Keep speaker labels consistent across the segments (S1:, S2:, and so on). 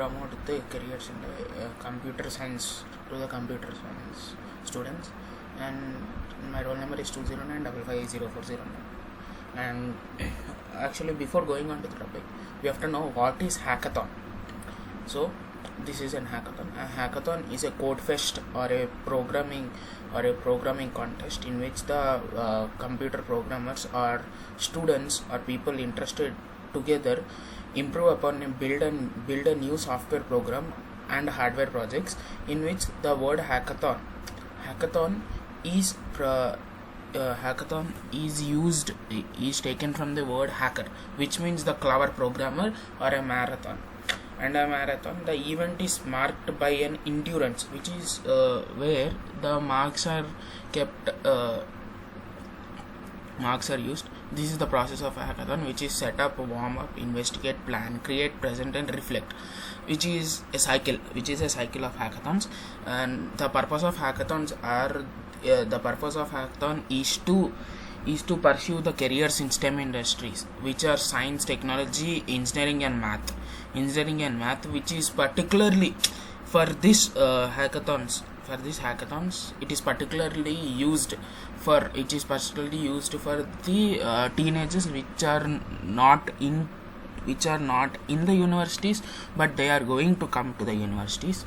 S1: promote the careers in the computer science to the computer science students, and my roll number is 209558040. And actually, before going on to the topic, we have to know what is hackathon. So this is an hackathon. A hackathon is a code fest or a programming contest in which the computer programmers or students or people interested together improve upon and build a new software program and hardware projects, in which the word hackathon is taken from the word hacker, which means the clever programmer, or a marathon. And a marathon, the event is marked by an endurance, which is where the marks are kept. Marks are used. This is the process of a hackathon, which is set up, warm up, investigate, plan, create, present, and reflect, which is a cycle of hackathons. And the purpose of hackathons is to pursue the careers in STEM industries, which are science, technology, engineering and math, which is particularly for this hackathons. It is particularly used for the teenagers which are not in the universities, but they are going to come to the universities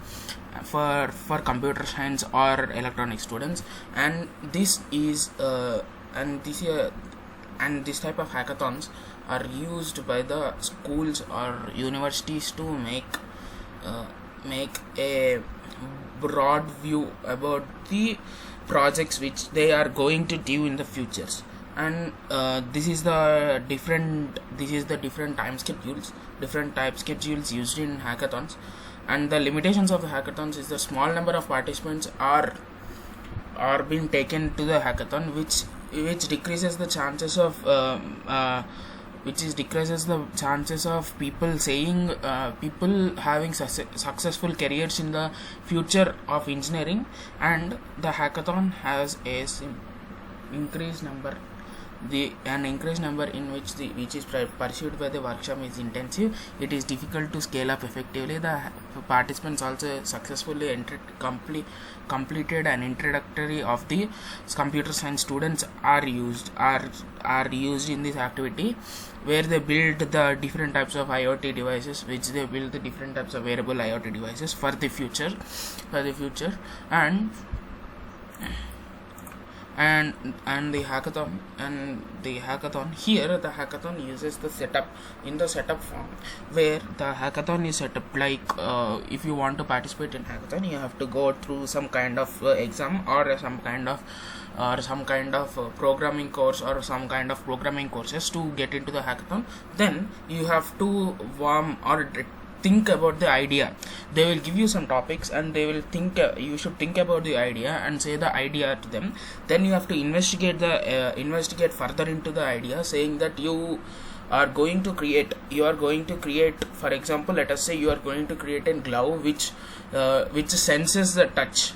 S1: for computer science or electronic students. And this type of hackathons are used by the schools or universities to make a broad view about the projects which they are going to do in the futures. And this is the different type schedules used in hackathons. And the limitations of the hackathons is the small number of participants are being taken to the hackathon, which decreases the chances of people having successful careers in the future of engineering. And the hackathon has an increased number in which is pursued by the workshop is intensive. It is difficult to scale up effectively. The participants also successfully completed an introductory of the computer science students are used in this activity, where they build the different types of IoT devices, the different types of wearable IoT devices for the future. And the hackathon uses the setup form, where the hackathon is set up like if you want to participate in hackathon, you have to go through some kind of exam or some kind of programming course or some kind of programming courses to get into the hackathon. Then you have to think about the idea. They will give you some topics and they will you should think about the idea and say the idea to them. Then you have to investigate further into the idea, saying that you are going to create, for example, let us say you are going to create a glove which senses the touch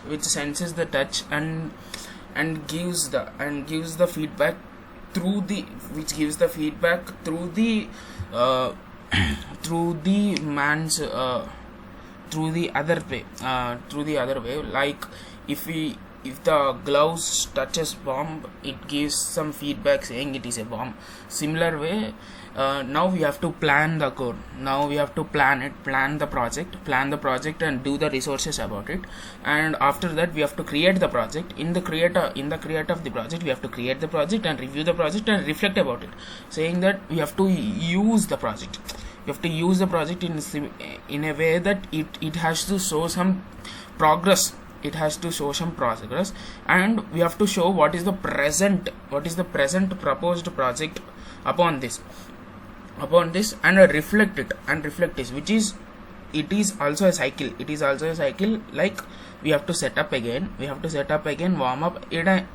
S1: and gives the feedback through the other way. Like if the gloves touches bomb, it gives some feedback saying it is a bomb. Similar way, now we have to plan the code. Now we have to plan the project and do the resources about it. And after that we have to create the project. In the create of the project, we have to create the project and review the project and reflect about it, saying that we have to use the project. You have to use the project in a way that it has to show some progress. And we have to show what is the present proposed project upon this and reflect it, which is it is also a cycle. Like we have to set up again, warm up. It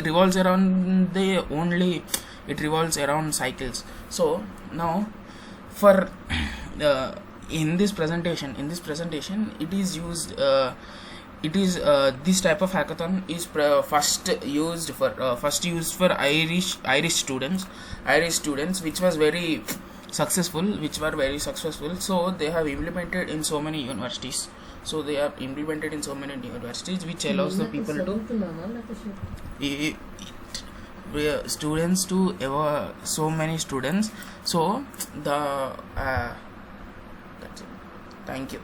S1: revolves around cycles. So now for in this presentation it is used this type of hackathon is first used for Irish students, which was very successful, which were very successful. So they have implemented in so many universities. Which allows the people to students to ever so many students. So the that's it. Thank you.